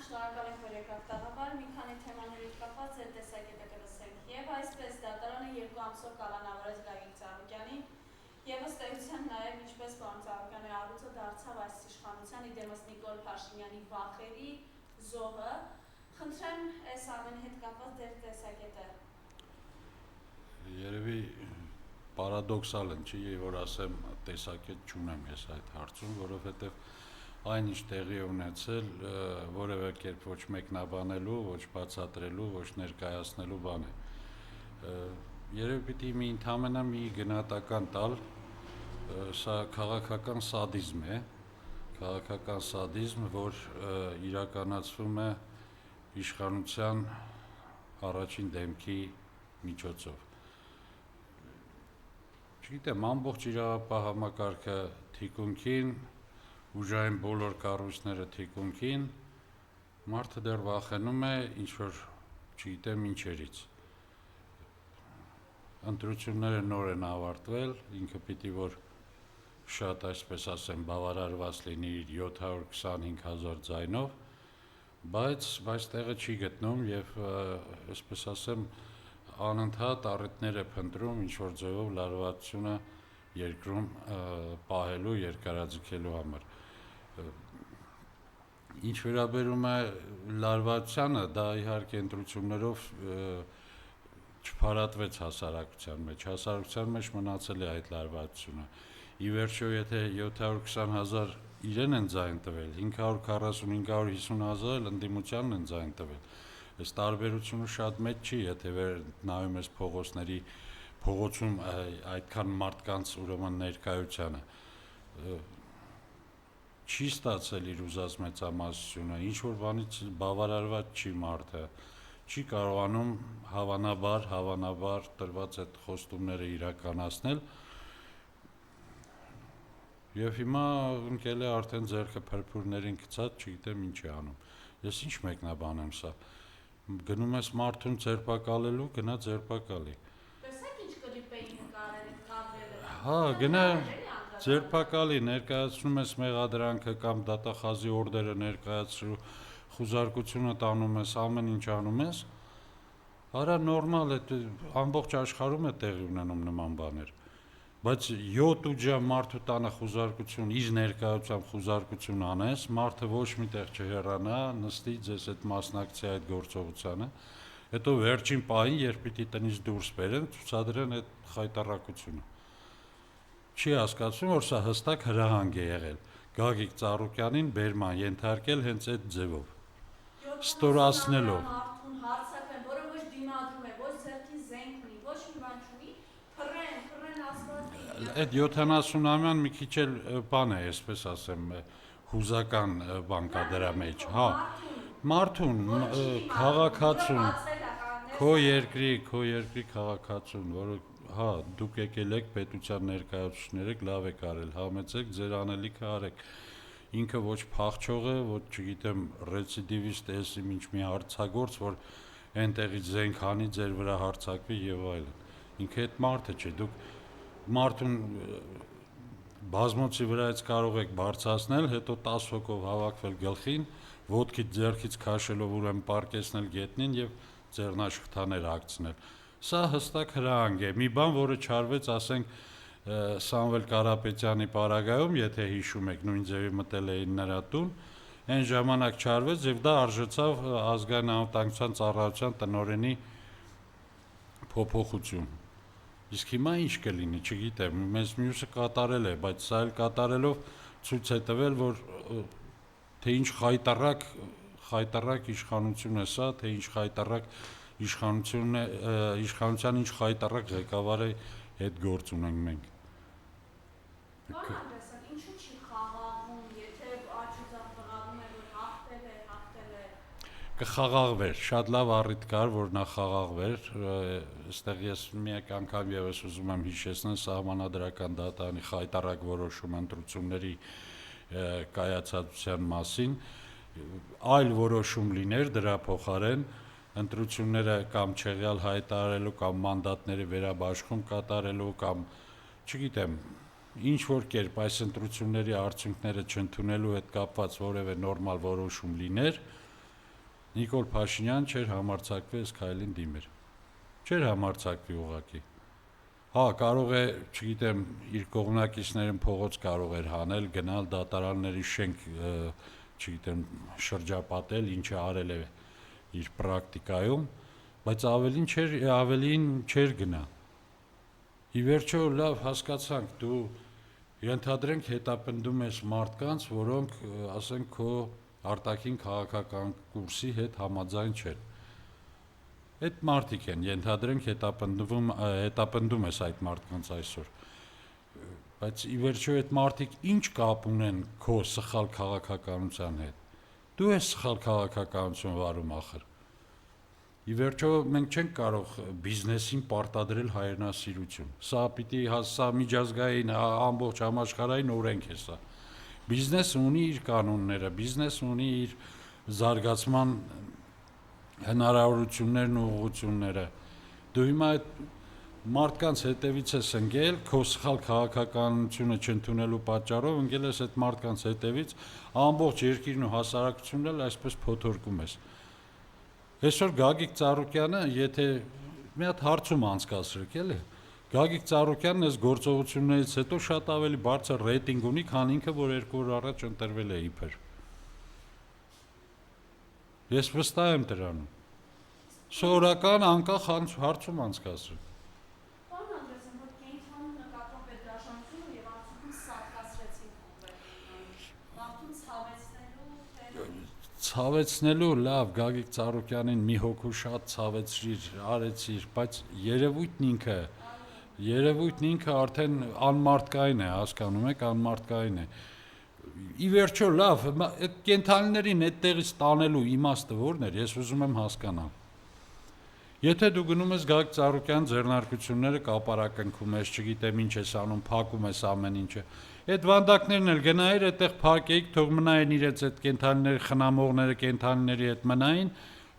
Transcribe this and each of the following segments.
շնորհակալ եմ, որ եկաք տաղավար, մի քանի թեմաների կապված ձեր տեսակետը կլսենք։ Եվ այսպես դատարանը 2 ամսով կալանավորեց Գագիկ Ծառուկյանին, եւ ըստ էության նաեւ ինչպես պարոն Ծառուկյանի առույցը դարձավ այս իշխանության իդեմս Նիկոլ Փաշինյանի վախերի զոհը։ Խնդրեմ այս ամենի հետ կապված ձեր տեսակետը։ Երևի պարադոքսալ եմ, չի, որ ասեմ տեսակետ չունեմ ես այդ հարցում, որովհետեւ այն ինչ տեղի ունեցել որևէ կերպ ոչ մեկնաբանելու, ոչ բացատրելու, ոչ ներկայացնելու բան է։ Երևի պիտի մի ընդհանրապես մի գնահատական տալ, սա քաղաքական սադիզմ է, քաղաքական սադիզմ, որ իրականացվում է իշխանության առաջին դեմքի միջոցով։ Չգիտեմ, ամբողջ իրավապահ համակարգը թիկունքին, ուժային բոլոր կառույցները թիկունքին, մարդը դեռ վախենում է ինչ-որ, չգիտեմ ինչերից։ Ընտրությունները նոր են ավարտվել, ինքը պիտի որ շատ, այսպես ասեմ, բավարարված լինի իր 725,000 ձայնով, բայց տեղը չի գտնում եւ, այսպես ասեմ, անընդհատ առիթներ է փնտրում ինչ-որ ձևով լարվածությունը երկրում պահելու, երկարաձգելու համար։ Ինչ վերաբերում է լարվածությանը, դա իհարկե ընտրություններով չփարատվեց հասարակության մեջ մնացել է այդ լարվածությունը։ Ի վերջո, եթե 720,000 իրեն են ձայն տվել, 540-550,000 էլ ընդդիմությանն են ձայն տվել։ Այս տարբերությունը շատ մեծ չի, եթե նայում ես փողոցում այդքան մարդկանց ուրեմն ներկայությանը։ Չի ստացել իր ուզած մեծամասնությունը, ինչ-որ բանից բավարարված չի մարդը, չի կարողանում հավանաբար տրված այդ խոստումները իրականացնել եւ հիմա ընկել է արդեն ձեռքը փրփուրներին գցած, չգիտեմ ինչ է անում։ Ես ինչ մեկնաբանեմ սա։ Գնում ես մարդուն ձերբակալելու, գնա ձերբակալի։ Տեսեք ինչ կլիպ էին նկարել, կադրել։ Հա, գնա ձերբակալի, ներկայացնում ես մեղադրանքը կամ դատախազի օրդերը ներկայացրու, խուզարկությունը տանում ես, ամեն ինչ անում ես, արա նորմալ է, ամբողջ աշխարհում է տեղի ունենում նման բաներ, բայց 7 ժամ մարդու տանը խուզարկություն, իր ներկայությամբ խուզարկություն անես, մարդը ոչ միտեղ չհեռանա, նստի ձեզ այդ մասնակցի այդ գործողությանը, հետո վերջին պահին, երբ պիտի տնից դուրս բերեն, ցուցադրեն այդ խայտառակությունը։ Չի հասկացում, որ սա հստակ հրահանգ է եղել Գագիկ Ծառուկյանին բերման ենթարկել հենց այդ ձևով, ստորացնելով։ Մարդուն հարցակեն, որը ոչ դիմադրում է, ոչ ձեռքին զենք ունի, ոչ մի բան չունի, փռեն ասֆալտի։ Այդ 70-ամյան մի քիչ էլ բան է, այսպես ասեմ, հուզական բան կա դրա մեջ, հա։ Մարդուն, քաղաքացուն, քո երկրի քաղաքացուն, որը հա, դուք եկել եք պետության ներկայացուցիչներ եք, լավ եք արել, համեցեք, ձեր անելիքը արեք։ Ինքը ոչ փախչող է, ոչ չգիտեմ, ռեցիդիվիստ է, ինչ մի հարցագործ, որ այնտեղից զենք հանի, ձեր վրա հարձակվի եւ այլն։ Ինքը այդ մարդը չէ, դուք մարդուն բազմոցի վրայից կարող եք բարձրացնել, հետո 10 հոգով հավաքվել գլխին, ոտքից ձեռքից քաշելով ուրեմն պարկեսնել գետնին եւ ձեռնաշխտաներ հագցնել։ Սա հստակ հրահանգ է, մի բան, որը չարվեց, ասենք, Սամվել Կարապետյանի պարագայում, եթե հիշում եք, նույն ձևի մտել էին նրա տուն, այն ժամանակ չարվեց եւ դա արժեցավ ազգային անվտանգության ծառայության տնօրենի փոփոխություն։ Իսկ հիմա ինչ կլինի, չգիտեմ, մեզ մյուսը կատարել է, բայց սա էլ կատարելով ցույց է տվել, որ թե ինչ խայտառակ իշխանություն է սա, թե ինչ խայտառակ իշխանության ինչ խայտառակ ղեկավարի հետ գործ ունենք մենք։ Ինչու չի խաղաղում, եթե աչուձախ բղավում է, որ հաղթել է։ Կխաղաղվեր, շատ լավ առիթ կար, որ նա խաղաղվեր, այստեղ ես միակ անգամ եւս ուզում եմ հիշեցնել սահմանադրական դատարանի խայտառակ որոշում ընտրությունների կայացածության մասին, այլ որոշում լիներ դրա փոխարեն ընտրությունները կամ չեղյալ հայտարարելու կամ մանդատների վերաբաշխում կատարելու կամ չգիտեմ ինչ որ կերպ այս ընտրությունների արդյունքները չընդունելու հետ կապված որևէ նորմալ որոշում լիներ, Նիկոլ Փաշինյան չէր համարձակվի այս քայլին դիմեր։ Չէր համարձակվի ուղղակի։ Հա, կարող է, չգիտեմ, իր կողմնակիցներին փողոց կարող էր հանել, գնալ դատարանների շենք, չգիտեմ, շրջապատել, ինչը արել է իր պրակտիկայում, բայց ավելին չէր գնա։ Ի վերջո լավ հասկացանք, դու ենթադրենք հետապնդում ես մարդկանց, որոնք, ասենք, քո արտաքին քաղաքական կուրսի հետ համաձայն չեն։ Այդ մարդիկ են, ենթադրենք հետապնդում ես այդ մարդկանց այսօր։ Բայց ի վերջո այդ մարդիկ ինչ կապ ունեն քո սխալ քաղաքականության հետ։ Դու ես սխալ քաղաքականություն վարում ախր։ Ի վերջո մենք չենք կարող բիզնեսին պարտադրել հայրենասիրություն։ Սա միջազգային ամբողջ համաշխարհային օրենք է սա։ Բիզնեսը ունի իր կանոնները, բիզնեսը ունի իր զարգացման հնարավորություններն ու ուղղությունները։ Դու հիմա այդ մարդկանց հետևից ես ընկել, քո սխալ քաղաքականությունը չընդունելու պատճառով ընկել ես այդ մարդկանց հետևից, ամբողջ երկիրն ու հասարակությունն էլ այսպես փոթորկում ես։ Այսօր Գագիկ Ծառուկյանը, եթե մի հատ հարցում անցկացրեք, էլի, Գագիկ Ծառուկյանն այս գործողություններից հետո շատ ավելի բարձր ռեյտինգ ունի, քան ինքը, որ 2 օր առաջ ընտրվել է իբր։ Ես վստահ եմ դրանում։ Սովորական անկախ հարցում անցկացրեք։ Պարոն Անդրեասյան, որ կենթանում նկատող պետրաշանությունը եւ արդյունքում սատկացրեցին կոնկրետ մարդուն ցավեցնելու լավ Գագիկ Ծառուկյանին մի հոգու շատ ցավեցրիր, արեցիր, բայց երևույթն ինքը արդեն անմարդկային է, հասկանում եք, անմարդկային է։ Ի վերջո լավ, այդ կենթանիներին այդտեղից տանելու իմաստը ո՞րն էր, ես ուզում եմ հասկանալ։ Եթե դու գնում ես Գագիկ Ծառուկյան ձեռնարկությունները կապարակնքում ես, չգիտեմ ինչ ես անում, փակում ես ամեն ինչը, այդ վանդակներն էլ գնայիր, այդտեղ փակեիք, թող մնային իրենց այդ կենթանիների խնամողները կենթանիների հետ մնային,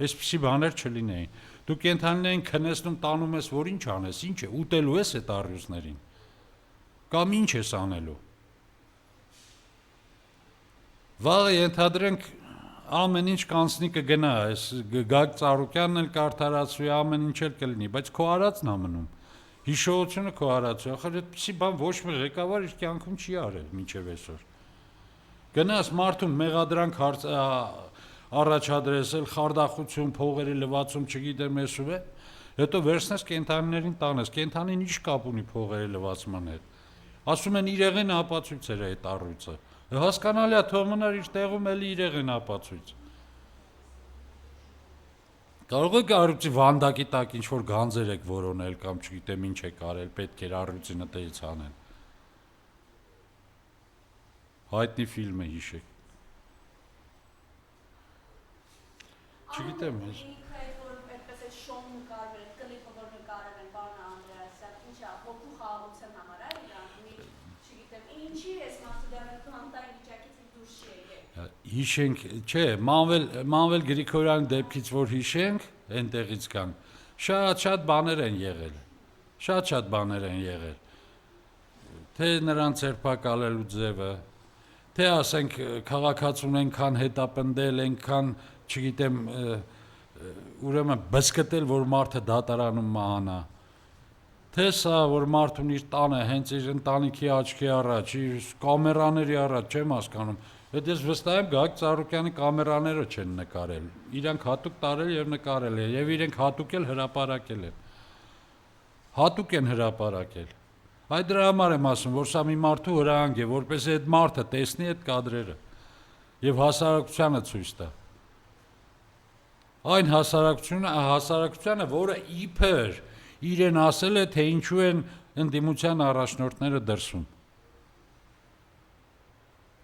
այսպիսի բաներ չլինեին։ Դու կենթանիներին քնեցնում տանում ես, որ ինչ անես, ինչ է, ուտելու ես այդ առյուծներին։ Կամ ինչ ես անելու։ Վաղը ենթադրենք ամեն ինչ կանցնի կգնա, այս Գագիկ Ծառուկյանն էլ կարդարացվի, ամեն ինչ էլ կլինի, բայց քո արածն ա մնում։ Հիշողությունը քո արածը, ախր այդպիսի բան ոչ մի ղեկավար իր կյանքում չի արել մինչև այսօր։ Գնաս մարդուն մեղադրանք առաջադրել, խարդախություն, փողերի լվացում, չգիտեմ ես ու հետո վերցնես կենթանիներին տանես, կենթանին ինչ կապ ունի փողերի լվացման հետ։ Ասում են իրեղեն ապացույց էր այդ առույցը։ Հասկանալի է, թող մնար իր տեղում էլի իրեղեն ապացույց։ Կարող եք առյուծի վանդակի տակ ինչ-որ գանձեր եք որոնել կամ չգիտեմ ինչ եք արել, պետք էր առյուծի նտերից հանեն։ Հայտնի ֆիլմը հիշեք։ Չգիտեմ ես։ Ինքը այդ որ այդպես այդ շոուն նկարվել, այդ կլիպը որ նկարել են պարոն Անդրեասյան, ինչա հոգու խաղաղության համար է իրան, չգիտեմ, ինչի էս մարդը դեռ քանտային վիճակից դուրս չի եկել։ Հիշենք, չէ, Մանվել Գրիգորյանի դեպքից որ հիշենք, այնտեղից կան, շատ բաներ են եղել, շատ բաներ են եղել, թե նրանց ձերբակալելու ձևը, թե ասենք քաղաքացուն այնքան հետապնդել, այնքան, չգիտեմ, ուրեմն բսկտել, որ մարդը դատարանում մահանա, թե սա, որ մարդուն իր տանը, հենց իր ընտանիքի աչքի առաջ, իր կամերաների առաջ, չեմ հասկանում, Այդ ես վստահ եմ Գագիկ Ծառուկյանի կամերաները չեն նկարել, իրանք հատուկ տարել եւ նկարել են եւ իրենք հատուկ էլ հրապարակել են։ Հատուկ են հրապարակել։ Այդ դրա համար եմ ասում, որ սա մի մարդու հրահանգ է, որպեսզի այդ մարդը տեսնի այդ կադրերը եւ հասարակությանը ցույց տա։ Այն հասարակությանը, որը իբր իրեն ասել է, թե ինչու են ընդդիմության առաջնորդները դրսում։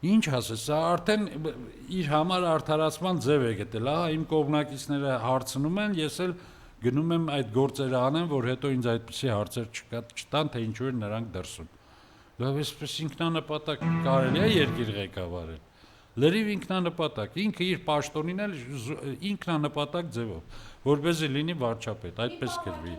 Ինչ ասես, սա արդեն իր համար արդարացման ձև է գտել, ահա իմ կողմնակիցները հարցնում են, ես էլ գնում եմ այդ գործերը անեմ, որ հետո ինձ այդպիսի հարցեր չտան, թե ինչու են նրանք դրսում։ Լավ, այսպես ինքնանպատակ կարելի է երկիր ղեկավարել։ Լրիվ ինքնանպատակ, ինքը իր պաշտոնին էլ ինքնանպատակ ձևով, որպեսզի լինի վարչապետ, այդպես կրվի։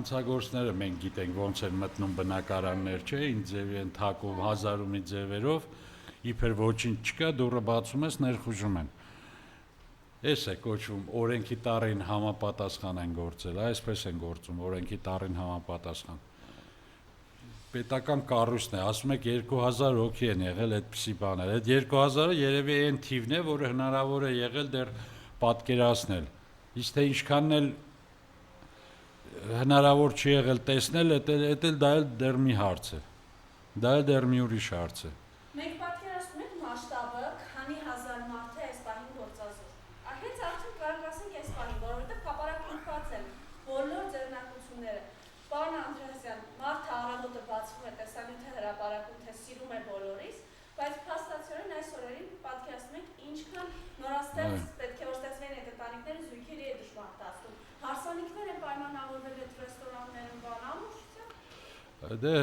հանցագործները մենք գիտենք ոնց են մտնում բնակարաններ, չէ, ինչ ձևի են թակում հազարումի ձևերով, իբր ոչինչ չկա, դուռը բացում ես, ներխուժում են։ Էս է կոչվում օրենքի տառին համապատասխան են գործել, այսպես են գործում օրենքի տառին համապատասխան։ Պետական կառույցն է, ասում եք 2000 հոգի են եղել այդպիսի բաներ։ Այդ 2000-ը երևի այն թիվն է, որը հնարավոր է եղել դեռ պատկերացնել։ Իսկ թե ինչքանն էլ հնարավոր չի եղել տեսնել, դա էլ դեռ մի հարց է։ Դա էլ դեռ մի ուրիշ հարց է։ Մենք պատկերացնում ենք մասշտաբը, քանի հազար մարդ է այս պահին գործազոր։ Հենց արդեն կարող ասենք այս պահին, որովհետև կապարակնքված են բոլոր ձեռնարկությունները։ Պարոն Անդրեասյան, մարդը առավոտը բացվում է, տեսանյութը հրապարակում, թե սիրում է բոլորիս, բայց փաստացիորեն այս օրերին պատկերացնում ենք ինչքան նորաստեղծ պետք է որ ստեղծվեն այդ ընտանիքները զույգերի է դժբախտացնում։ Հարսանիքներ են պայմանավորվել այդ ռեստորաններում բան ամուր։ Դե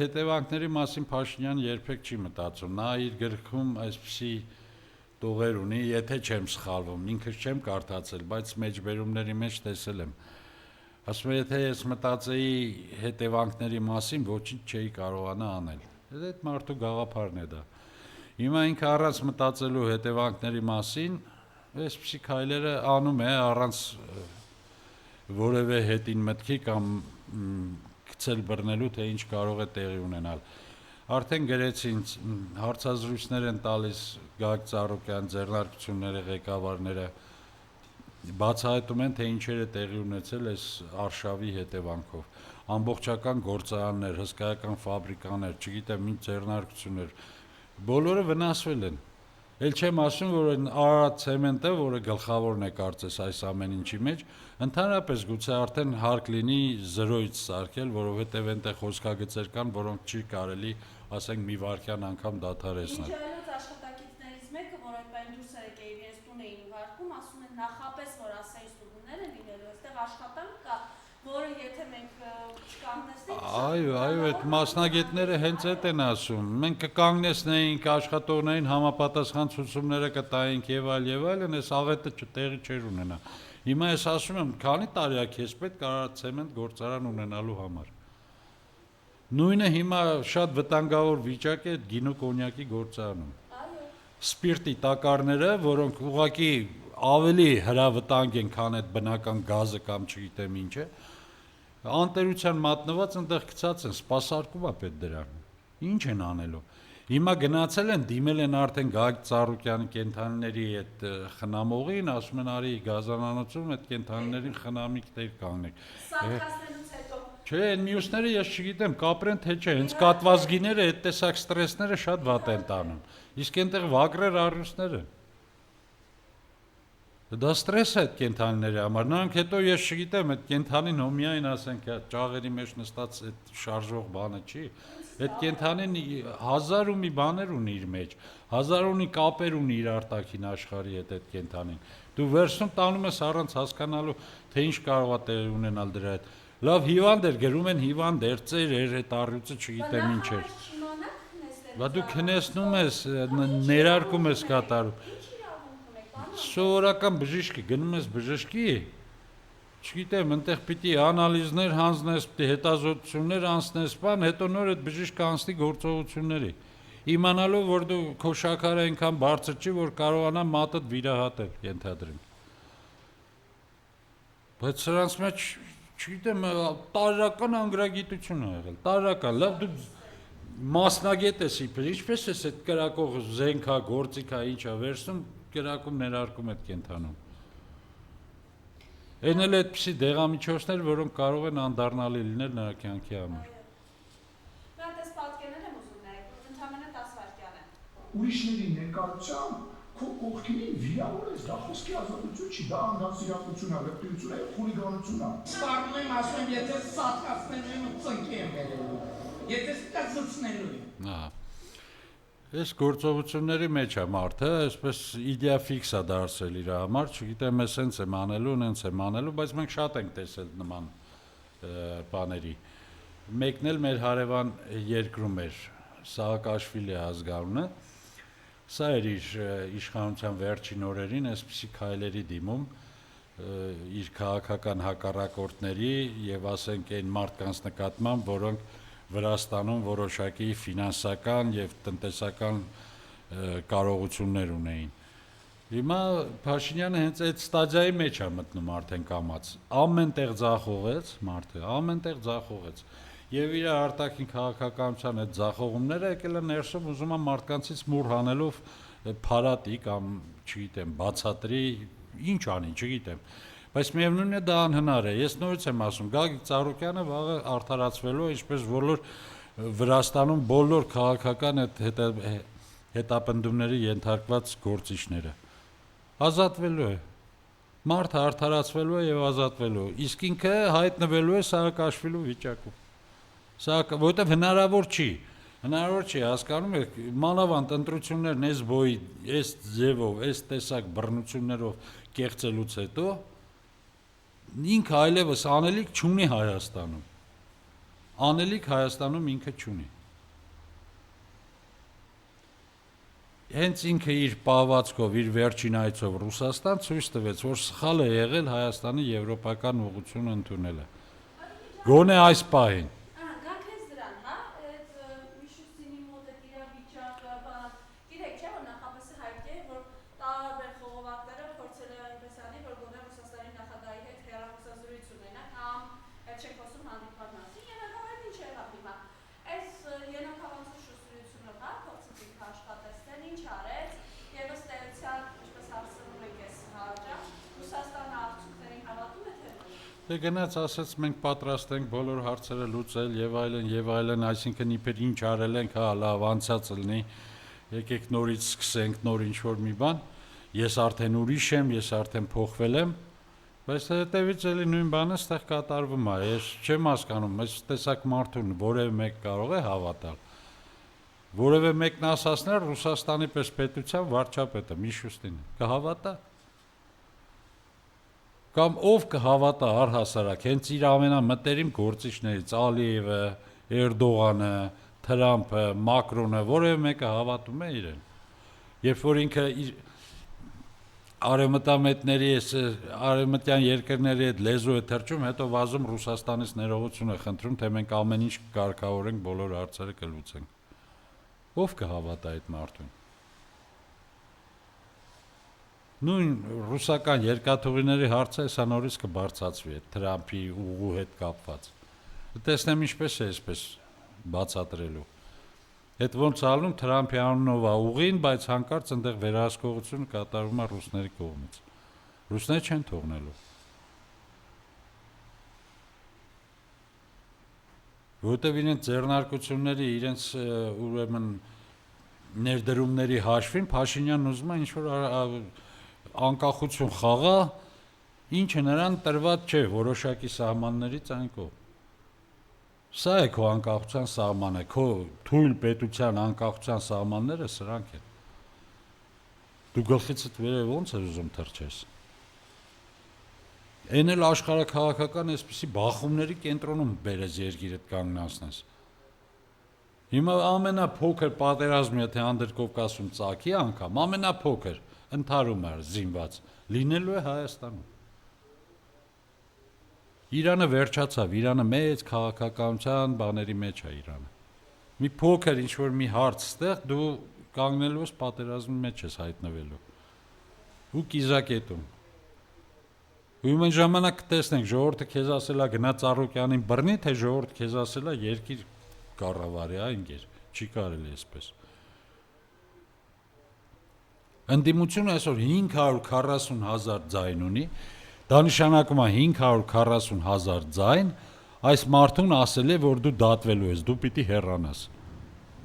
հետևանքների մասին Փաշինյանը երբեք չի մտածում։ Նա իր գրքում այսպիսի տողեր ունի, եթե չեմ սխալվում, ինքս չեմ կարդացել, բայց մեջբերումների մեջ տեսել եմ։ Ասում է, եթե ես մտածեի հետևանքների մասին, ոչինչ չէի կարողանա անել։ Այդ մարդու գաղափարն է դա։ Հիմա ինքը առանց մտածելու հետևանքների մասին, այսպիսի քայլերը անում է առանց որևէ հետին մտքի կամ գցել բռնելու, թե ինչ կարող է տեղի ունենալ։ Արդեն գրեցին հարցազրույցներ են տալիս Գագիկ Ծառուկյան, ձեռնարկությունների ղեկավարները բացահայտում են, թե ինչեր է տեղի ունեցել այս արշավի հետևանքով։ Ամբողջական գործարաններ, հսկայական ֆաբրիկաներ, չգիտեմ ինչ ձեռնարկություններ, բոլորը վնասվել են։ Էլ չեմ ասում, որ Արարատ ցեմենտը, որը գլխավորն է կարծես այս ամեն ինչի մեջ, ընդհանրապես գուցե արդեն հարկ լինի զրոյից սարքել, որովհետև այնտեղ խոսքագծեր կան, որոնք չի կարելի, ասենք, մի վայրկյան անգամ դադարեցնել։ Իջայլոց աշխատակիցներից մեկը, որ այդ բան դուրս եկել իրենց տուն էին ուղարկում, ասում են նախապես, որ ասեին ստուդենտներ են լինելու, այստեղ աշխատանք կա, որը եթե մենք չկանգնեցնենք։ Այո, այդ մասնագետները հենց այդ են ասում։ Մենք կկանգնեցնեինք աշխատողներին համապատասխան ցուցումները կտայինք եւ այլն, այս աղետը տեղի չէր ունենա։ Հիմա ես ասում եմ, քանի տարի է քեզ պետք Արարատ ցեմենտ գործարան ունենալու համար։ Նույնը հիմա շատ վտանգավոր վիճակ է գինու կոնյակի գործարանում։ Այո։ Սպիրտի տակառները, որոնք ուղղակի ավելի հրավտանգ են, քան այդ բնական գազը կամ չգիտեմ ինչը, անտերության մատնված այնտեղ գցած են, սպասարկում է պետք դրան։ Ինչ են անելու։ Հիմա գնացել են, դիմել են արդեն Գագիկ Ծառուկյանի կենթանիների այդ խնամողին, ասում են արի գազանանոցում այդ կենթանիներին խնամիքներ կանգնեք։ Սարքացնելուց հետո։ Չէ, այն մյուսները ես չգիտեմ, կապրեն թե չէ, հենց կատվազգիները այդ տեսակ ստրեսները շատ վատ են տանում։ Իսկ այնտեղ վագրեր առյուծները։ Դա ստրես է այդ կենթանիների համար։ Նրանք հետո ես չգիտեմ, այդ կենթանին հոմիային ասենք, ճաղերի մեջ նստած այդ շարժող բանը չի։ Այդ կենթանին հազար ու մի բաներ ունի իր մեջ, հազար ու մի կապեր ունի իր արտաքին աշխարհի հետ այդ կենթանին։ Դու վերջում տանում ես առանց հասկանալու, թե ինչ կարող է տեղի ունենալ դրա հետ։ Լավ հիվանդ էր, գրում են հիվանդ էր, ծեր էր, այդ առյուծը չգիտեմ ինչ էր։ Բա դու քնեցնում ես, ներարկում ես կատարում։ Սովորական բժիշկի, գնում ես բժշկի, չգիտեմ, այնտեղ պիտի անալիզներ հանձնես, պիտի հետազոտություններ անցնես, բան, հետո նոր այդ բժիշկը անցնի գործողությունների։ Իմանալով, որ դու քո շաքարը այնքան բարձր չի, որ կարողանա մատդ վիրահատել, ենթադրենք։ Բայց սրանց մեջ, չգիտեմ, տարրական անգրագիտություն է եղել, տարրական, լավ դու մասնագետ ես իբր, ինչպես ես այդ կրակող զենքա, գործիքա, ինչա վերցնում, կրակում ներարկում այդ կենթանում։ Այն էլ այդպիսի դեղամիջոցներ, որոնք կարող են անդառնալի լինել նրա կյանքի համար։ Նա դες պատկերներ եմ ուզում նայել, ընդամենը 10 վայրկյան է։ Ուրիշների ներկայությամբ քո կողքին վիրավոր ես, դա խոսքի ազատություն չի, դա անհասիրակություն է, լεπτություն է, խուլիգանություն է։ Սպառնում եմ, ասում եմ, եթե սատկացնելու եմ ու ծնկի եմ վերելու, եթե ստացուցնելու եմ։ Ահա։ Այս գործողությունների մեջ է մարդը, այսպես իդեա ֆիքս է դարձել իր համար, չգիտեմ, ես հենց եմ անելու, բայց մենք շատ ենք տեսել նման բաների։ Մեկն էլ մեր հարևան երկրում էր, Սահակաշվիլի ազգանունը, սա էր իր իշխանության վերջին օրերին այսպիսի քայլերի դիմում, իր քաղաքական հակառակորդների եւ ասենք այն մարդկանց նկատմամբ, որոնք Վրաստանում որոշակի ֆինանսական եւ տնտեսական կարողություններ ունեին։ Հիմա Փաշինյանը հենց այդ ստադիայի մեջ է մտնում արդեն կամած։ Ամենտեղ ձախողեց մարդը, ամենտեղ ձախողեց։ Եվ իր արտաքին քաղաքականության այդ ձախողումները եկել են ներսում ուզում են մարդկանցից մուր հանելով փարատի կամ, չգիտեմ, բացատրի, ինչ անի, չգիտեմ։ Բայց միևնույնն է դա անհնար է։ Ես նորից եմ ասում, Գագիկ Ծառուկյանը վաղը արդարացվելու է, ինչպես բոլոր Վրաստանում բոլոր քաղաքական հետապնդումների ենթարկված գործիչները։ Ազատվելու է։ Մարդը արդարացվելու է եւ ազատվելու։ Իսկ ինքը հայտնվելու է Սաակաշվիլու վիճակում։ Որովհետեւ հնարավոր չի, հասկանում եք, մանավանդ ընտրություններն այս բոյի, այս ձևով, այս տեսակ բռնություններով կեղծելուց հետո ինքը այլևս անելիք չունի Հայաստանում։ Անելիք Հայաստանում ինքը չունի։ Հենց ինքը իր պահվածքով, իր վերջին այցով Ռուսաստան ցույց տվեց, որ սխալ է եղել Հայաստանի եվրոպական ուղղությունը ընդունելը։ Գոնե այս պահին։ Դե գնաց ասաց մենք պատրաստ ենք բոլոր հարցերը լուծել եւ այլն, այսինքն իբր ինչ արել ենք, հա, լավ, անցած լինի, եկեք նորից սկսենք, նոր ինչ-որ մի բան, ես արդեն ուրիշ եմ, ես արդեն փոխվել եմ, բայց հետևից էլի նույն բանը ստեղ կատարվում է, ես չեմ հասկանում, այս տեսակ մարդուն որևէ մեկ կարող է հավատալ, որևէ մեկն ասացնել Ռուսաստանի պես պետության վարչապետը, Միշուստին, կհավատա։ Կամ ով կհավատա առհասարակ, հենց իր ամենամտերիմ գործիչներից Ալիևը, Էրդողանը, Թրամփը, Մակրոնը, որևէ մեկը հավատում է իրեն։ Երբ որ ինքը իր արևմտյան երկրների հետ լեզու է թռչում, հետո վազում Ռուսաստանից ներողություն է խնդրում, թե մենք ամեն ինչ կարգավորենք, բոլոր հարցերը կլուծենք։ Ով կհավատա այդ մարդուն։ Նույն ռուսական երկաթուղիների հարցը հեսա նորից կբարձրացվի այդ Թրամփի ուղու հետ կապված։ Տեսնեմ ինչպես է այսպես բացատրելու։ Այդ ոնց ալնում Թրամփի անունով է ուղին, բայց հանկարծ այնտեղ վերահսկողությունը կատարվում է ռուսների կողմից։ Ռուսները չեն թողնելու։ Որտեւ իրենց ձեռնարկությունների, իրենց ուրեմն ներդրումների հաշվին Փաշինյանն ուզում է ինչ-որ անկախություն խաղա, ինչը նրան տրված չէ որոշակի սահմաններից այն կողմ։ Սա է քո անկախության սահմանը, քո թույլ պետության անկախության սահմանները սրանք են։ Դու գլխիցդ վերև ոնց ես ուզում թռչես։ Այն էլ աշխարհակաղակական այսպիսի բախումների կենտրոնում բերես երկիրդ կանգնացնես։ Հիմա ամենափոքր պատերազմը, եթե Անդրկովկասում ծագի անգամ, ամենափոքր ընդհարում է զինված, լինելու է Հայաստանում։ Իրանը վերջացավ, Իրանը մեծ քաղաքականության բաների մեջ է Իրանը։ Մի փոքր ինչ-որ մի հարց ստեղ դու կանգնելու ես պատերազմի մեջ ես հայտնվելու։ Ու կիզակետում։ Ու այն ժամանակ կտեսնենք ժողովուրդը քեզ ասելա գնա Ծառուկյանին բռնի, թե ժողովուրդը քեզ ասելա երկիր կառավարի, ինգեր, չի կարելի այսպես։ Ընդդիմությունը այսօր 540,000 ձայն ունի, դա նշանակում է 540,000 ձայն, այս մարդուն ասել է, որ դու դատվելու ես, դու պիտի հեռանաս։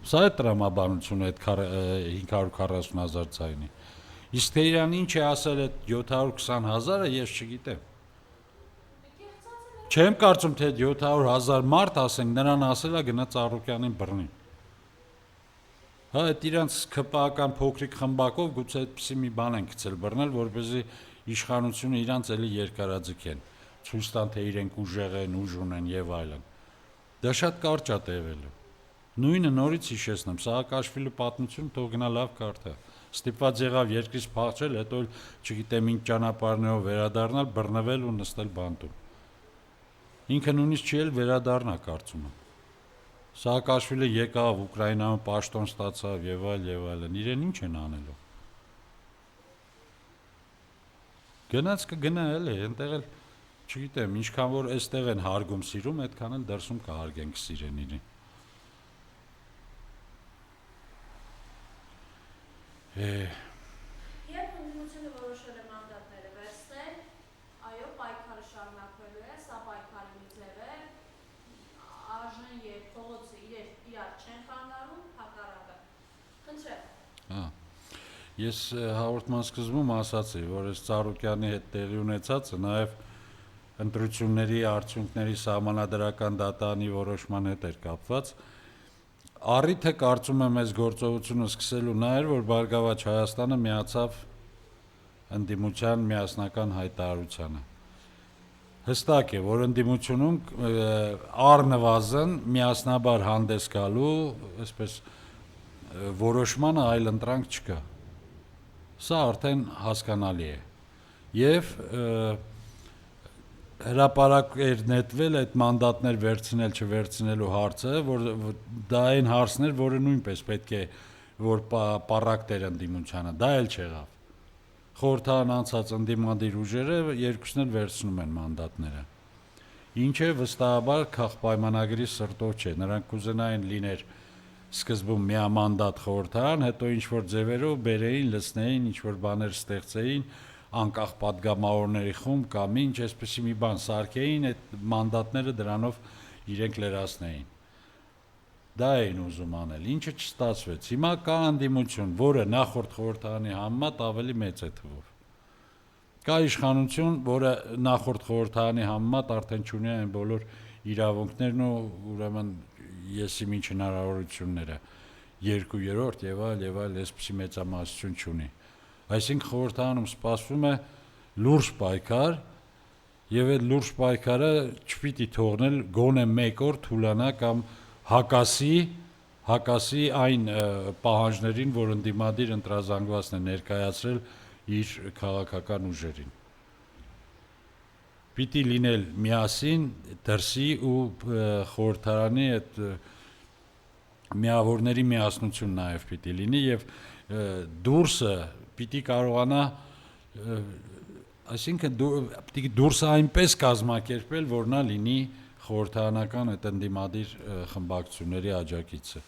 Սա է տրամաբանությունը այդ 540,000 ձայնի։ Իսկ թե իրան ինչ է ասել այդ 720,000-ը, ես չգիտեմ։ Չեմ կարծում, թե 700,000 մարդ ասենք նրան ասել է գնա Ծառուկյանին բռնի։ Հա, այդ իրանց ԿՊԱ-ական փոքրիկ խմբակով գուցե այդպիսի մի բան են գցել բռնել, որպեսզի իշխանությունը իրանց էլի երկարաձգեն, ցույց տան, թե իրենք ուժեղ են, ուժ ունեն եւ այլն։ Դա շատ կարճ է տևելու։ Նույնը նորից հիշեցնեմ, Սաակաշվիլու պատմությունը թող գնա լավ կարդա։ Ստիպված եղավ երկրից փախչել, հետո չգիտեմ ինչ ճանապարհներով վերադառնալ, բռնվել ու նստել բանտում։ Ինքը նույնիսկ չի էլ վերադառնա, կարծում եմ։ Սաակաշվիլը եկավ Ուկրաինայում պաշտոն ստացավ եւ այլն, իրեն ինչ են անելու։ Գնաց կգնա էլի, այնտեղ էլ չգիտեմ, ինչքան որ այստեղ են հարգում սիրում, այդքան էլ դրսում կհարգեն կսիրեն իրեն։ Երբ ընդդիմությունը որոշել է մանդատները վերցնել, այո, պայքարը շարունակվելու է, սա պայքարի մի ձև է, արժեն եւ փողոցը իրար չեն խանգարում, հակառակը։ Խնդրեմ։ Ես հաղորդման սկզբում ասացի, որ այս Ծառուկյանի հետ տեղի ունեցածը նաեւ ընտրությունների արդյունքների սահմանադրական դատանի որոշման հետ էր կապված։ Առիթը կարծում եմ այս գործողությունը սկսելու նա էր, որ Բարգավաճ Հայաստանը միացավ ընդդիմության միասնական հայտարարությանը։ Հստակ է, որ ընդդիմությունում առնվազն միասնաբար հանդես գալու, այսպես որոշմանը այլ ընտրանք չկա։ Սա արդեն հասկանալի է։ Եվ հրապարակ էր նետվել այդ մանդատներ վերցնել չվերցնելու հարցը, որ դա այն հարցն էր, որը նույնպես պետք է որ պառակ տեր ընդդիմությանը, դա էլ չեղավ։ Խորհրդարան անցած ընդդիմադիր ուժերը երկուսն էլ վերցնում են մանդատները։ Ինչը վստահաբար քաղաքապայմանագրի սրտով չէ, նրանք կուզենային լիներ սկզբում միամանդատ խորհրդարան, հետո ինչ որ ձևերով բերեին, լցնեին, ինչ որ բաներ ստեղծեին, անկախ падգամավորների խումբ կամ ինչ, այսպեսի մի բան սարքեին, այդ մանդատները դրանով իրենք լրացնեին։ Դա էին ուզում անել, ինչը չստացվեց։ Հիմա կա ընդդիմություն, որը նախորդ խորհրդարանի համեմատ ավելի մեծ է թվով։ Կա իշխանություն, որը նախորդ խորհրդարանի համեմատ արդեն չունի այն բոլոր իրավունքներն ու ուրեմն եսի ինչ հնարավորությունները, 2/3 եւ այլ, այսպեսի մեծամասնություն չունի։ Այսինքն խորհրդարանում սպասվում է լուրջ պայքար եւ այդ լուրջ պայքարը չպիտի թողնել գոնե մեկ օր թուլանա կամ հակասի այն պահանջներին, որ ընդդիմադիր ընտրազանգվածն է ներկայացրել իր քաղաքական ուժերին։ Պիտի լինել միասին դրսի ու խորհրդարանի այդ միավորների միասնություն նաեւ պիտի լինի եւ դուրսը պիտի կարողանա, այսինքն պիտի դուրսը այնպես կազմակերպել, որ նա լինի խորհրդարանական այդ ընդդիմադիր խմբակցությունների աջակիցը,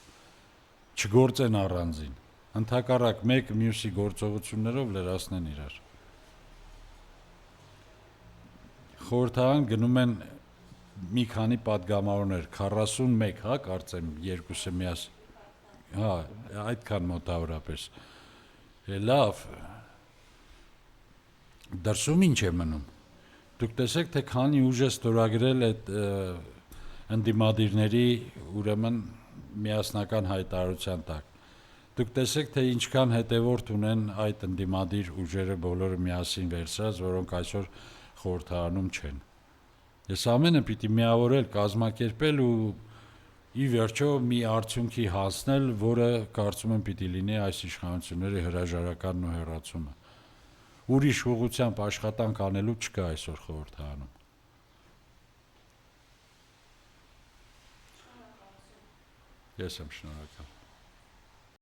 չգործեն առանձին, ընդհակառակ մեկ մյուսի գործողություններով լրացնեն իրար։ Խորհրդարան գնում են մի քանի падգամավորներ, 41, հա, կարծեմ երկուսը միասին։ Հա, այդքան մոտավորապես։ Լավ։ Դրսում ինչ է մնում։ Դուք տեսեք, թե քանի ուժ է ստորագրել այդ ընդդիմադիրների ուրեմն միասնական հայտարարության տակ։ Դուք տեսեք, թե ինչքան հետևորդ ունեն այդ ընդդիմադիր ուժերը բոլորը միասին վերցրած, որոնք այսօր խորհրդարանում չեն։ Ես ամենը պիտի միավորել, կազմակերպել ու ի վերջո մի արդյունքի հասնել, որը կարծում եմ պիտի լինի այս իշխանությունների հրաժարականն ու հեռացումը։ Ուրիշ ուղղությամբ աշխատանք անելու չկա այսօր խորհրդարանում։ Ես եմ շնորհակալ։